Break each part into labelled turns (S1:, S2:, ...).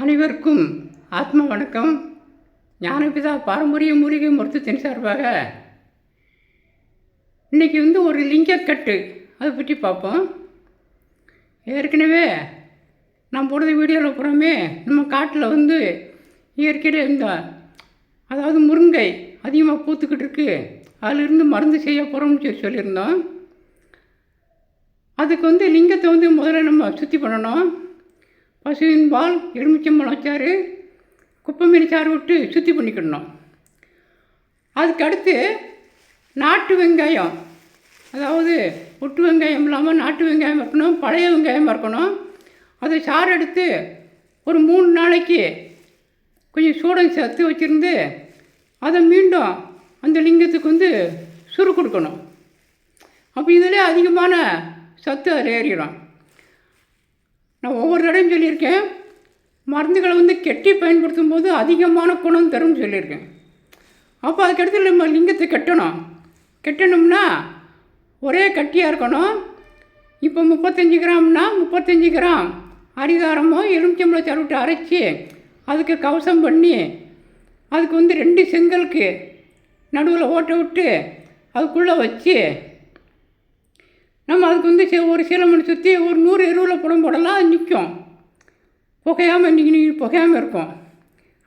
S1: அனைவருக்கும் ஆத்ம வணக்கம். ஞானபிதா பாரம்பரிய மூலிகை மருத்துவத்தின் சார்பாக இன்றைக்கி ஒரு லிங்கக்கட்டு அதை பற்றி பார்ப்போம். ஏற்கனவே நான் போடுற வீடியோவில் புறமே நம்ம காட்டில் இயற்கையில் அதாவது முருங்கை அதிகமாக பூத்துக்கிட்டு இருக்கு, அதிலிருந்து மருந்து செய்ய போகிறோம்னு சொல்லியிருந்தோம். அதுக்கு லிங்கத்தை முதல்ல நம்ம சுத்தி பண்ணணும். பசுவின் பால், எலுமிச்சம்பழம் சாறு, குப்பைமீன் சாறு விட்டு சுத்தி பண்ணிக்கிடணும். அதுக்கடுத்து நாட்டு வெங்காயம், அதாவது ஒட்டு வெங்காயம் இல்லாமல் நாட்டு வெங்காயம் இருக்கணும், பழைய வெங்காயமாக இருக்கணும். அதை சாறு எடுத்து ஒரு 3 நாளைக்கு கொஞ்சம் சூடம் சேர்த்து வச்சுருந்து அதை மீண்டும் அந்த லிங்கத்துக்கு சுரு கொடுக்கணும். அப்போ இதில் அதிகமான சத்து அதில் ஏறிடும். நான் ஒவ்வொரு தடையும் சொல்லியிருக்கேன், மருந்துகளை கெட்டி பயன்படுத்தும் போது அதிகமான குணம் தரும்னு சொல்லியிருக்கேன். அப்போ அதுக்கடுத்து நம்ம லிங்கத்தை கட்டணும்னா ஒரே கட்டியாக இருக்கணும். இப்போ 35 கிராம்னா 35 கிராம் அரிதாரமோ எலுமிச்சம்பழம் சாறு விட்டு அரைச்சி அதுக்கு கவசம் பண்ணி அதுக்கு 2 செங்கலுக்கு நடுவில் ஓட்டை விட்டு அதுக்குள்ளே வச்சு நம்ம அதுக்கு ஒரு சீலமணி சுற்றி ஒரு 100 எருவில் போடலாம். அது நிற்கும், புகையாமல் இன்றைக்கி புகையாமல் இருக்கும்.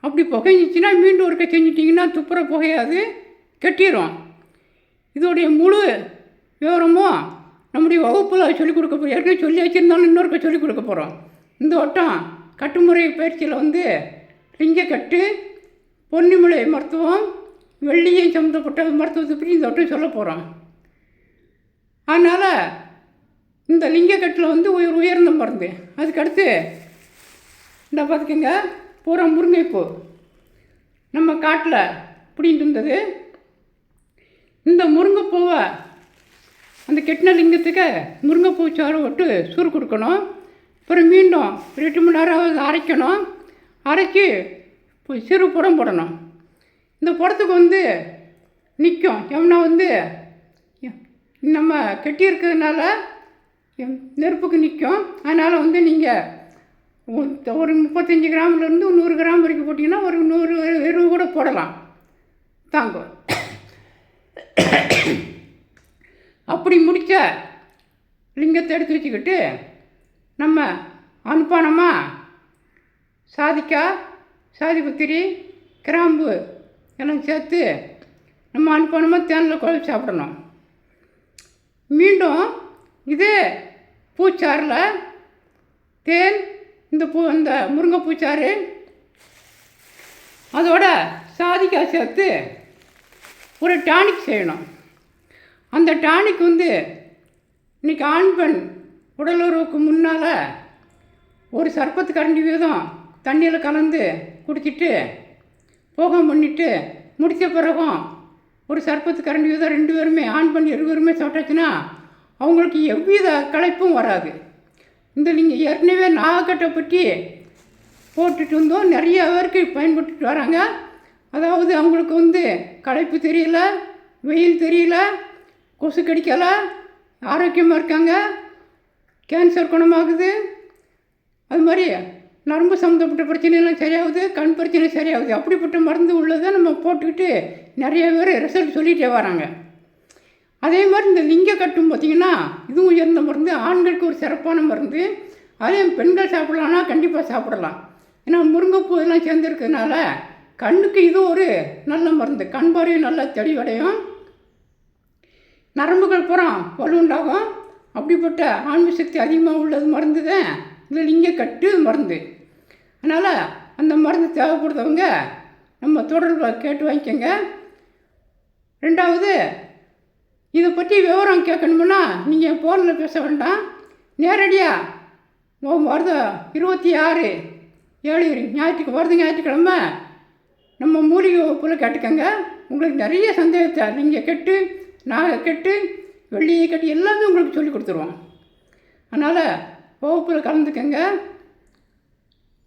S1: அப்படி புகைஞ்சிச்சின்னா மீண்டும் ஒருக்க செஞ்சிட்டிங்கன்னா துப்புர புகையாது, கட்டிடும். இதோடைய முழு விவரமும் நம்முடைய வகுப்பில் சொல்லிக் கொடுக்க போகிறோம். ஏற்கனவே சொல்லி வச்சுருந்தாலும் இன்னொருக்க சொல்லிக் கொடுக்க போகிறோம். இந்த வட்டம் கட்டுமுறை பயிற்சியில் லிங்கக்கட்டு, பொன்னிமலை மருத்துவம், வெள்ளியை சம்மந்தப்பட்ட மருத்துவத்தை பற்றி இந்த வட்டம் சொல்ல போகிறோம். அதனால் இந்த லிங்கக்கட்டில் உயர்ந்த மருந்து. அதுக்கடுத்து இந்த பார்த்துக்கங்க, பூரா முருங்கைப்பூ நம்ம காட்டில் பிடிங்கிட்டு இருந்தது. இந்த முருங்கைப்பூவை அந்த கெட்டின லிங்கத்துக்கு முருங்கைப்பூ சாறு விட்டு சுரு கொடுக்கணும். அப்புறம் மீண்டும் 8 மணி நேரம் அரைக்கணும். அரைச்சி சிறு புடம் போடணும். இந்த புடத்துக்கு நிற்கும். எவனா நம்ம கெட்டி இருக்கிறதுனால நெருப்புக்கு நிற்கும். அதனால் நீங்கள் ஒரு 35 கிராம்லேருந்து 100 கிராம் வரைக்கும் போட்டிங்கன்னா ஒரு 100 எருவு கூட போடலாம், தாங்கும். அப்படி முடித்த லிங்கத்தை எடுத்து வச்சுக்கிட்டு நம்ம அனுப்பானமாக சாதிக்காய், சாதிபத்திரி, கிராம்பு எல்லாம் சேர்த்து நம்ம அனுப்பானமாக தேனில் குழம்பு சாப்பிடணும். மீண்டும் இதே பூச்சாறில் தேன், இந்த முருங்கைப்பூச்சாறு, அதோட சாதிக்காய் சேர்த்து ஒரு டானிக் செய்யணும். அந்த டானிக் இன்றைக்கி ஆண் பெண் உடலுறவுக்கு முன்னால் ஒரு சர்பத்து கரண்டி வீதம் தண்ணியில் கலந்து குடிச்சிட்டு போகம் பண்ணிவிட்டு முடித்த பிறகும் ஒரு சர்பத்து கரண்டி வீதம் 2 பேருமே ஆண் பெண் 2 பேருமே சாப்பிட்டாச்சுன்னா அவங்களுக்கு எவ்வித களைப்பும் வராது. நீங்கள் ஏற்கனவே நாகக்கட்டை பற்றி போட்டுட்டு இருந்தோம், நிறைய பேருக்கு பயன்பட்டுட்டு வராங்க. அதாவது அவங்களுக்கு களைப்பு தெரியல, வெயில் தெரியல, கொசு கடிக்கலை, ஆரோக்கியமாக இருக்காங்க, கேன்சர் குணமாகுது. அது மாதிரி நரம்பு சம்மந்தப்பட்ட பிரச்சனைலாம் சரியாகுது, கண் பிரச்சனை சரியாகுது. அப்படிப்பட்ட மருந்து உள்ளதை நம்ம போட்டுக்கிட்டு நிறைய பேர் ரிசல்ட் சொல்லிகிட்டே வராங்க. அதே மாதிரி இந்த லிங்கக்கட்டும் பார்த்திங்கன்னா இதுவும் உயர்ந்த மருந்து, ஆண்களுக்கு ஒரு சிறப்பான மருந்து. அதே பெண்கள் சாப்பிட்லான்னா கண்டிப்பாக சாப்பிடலாம். ஏன்னா முருங்கைப்பூ எல்லாம் சேர்ந்துருக்கிறதுனால கண்ணுக்கு இது ஒரு நல்ல மருந்து. கண் பார்வையும் நல்லா தெளிவடையும், நரம்புகள் பூரா வலுண்டாகும். அப்படிப்பட்ட ஆன்ம சக்தி அதிகமாக உள்ளது மருந்து தான் இந்த லிங்கக்கட்டு மருந்து. அதனால் அந்த மருந்து தேவைப்படுறவங்க நம்ம தொடர்பை கேட்டு வாங்கிக்கோங்க. 2வது, இதை பற்றி விவரம் கேட்கணுமுன்னா நீங்கள் ஃபோனில் பேச வேண்டாம், நேரடியாக வருது 26/7 ஞாயிற்றுக்கிழமை நம்ம மூலிகை வகுப்பில் கேட்டுக்கோங்க. உங்களுக்கு நிறைய சந்தேகத்தை லிங்கக்கட்டு, நாகக்கட்டு, வெள்ளியை கட்டு எல்லாமே உங்களுக்கு சொல்லி கொடுத்துருவோம். அதனால் வகுப்பில் கலந்துக்கங்க.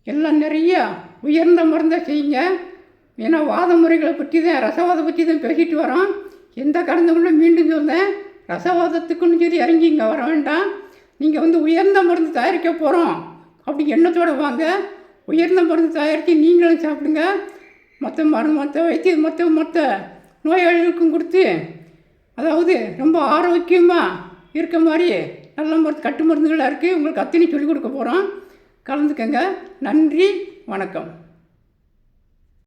S1: எல்லாம் நிறைய உயர்ந்த மருந்தை செய்யுங்க. ஏன்னா வாத முறைகளை பற்றி தான், ரசவாதம் பற்றி தான் பேசிட்டு வரோம். எந்த கடந்தவங்களும் மீண்டும் சொல்லேன், ரசவாதத்துக்குன்னு சொல்லி இறங்கி இங்கே வர வேண்டாம். நீங்கள் உயர்ந்த மருந்து தயாரிக்க போகிறோம் அப்படி எண்ணத்தோடு வாங்க. உயர்ந்த மருந்து தயாரித்து நீங்களும் சாப்பிடுங்க. மற்ற நோயாளிகளுக்கும் கொடுத்து, அதாவது ரொம்ப ஆரோக்கியமாக இருக்க மாதிரி நல்ல கட்டு மருந்துகளாக இருக்குது. உங்களுக்கு அத்தனை சொல்லிக் கொடுக்க போகிறோம். கலந்துக்கங்க. நன்றி, வணக்கம்.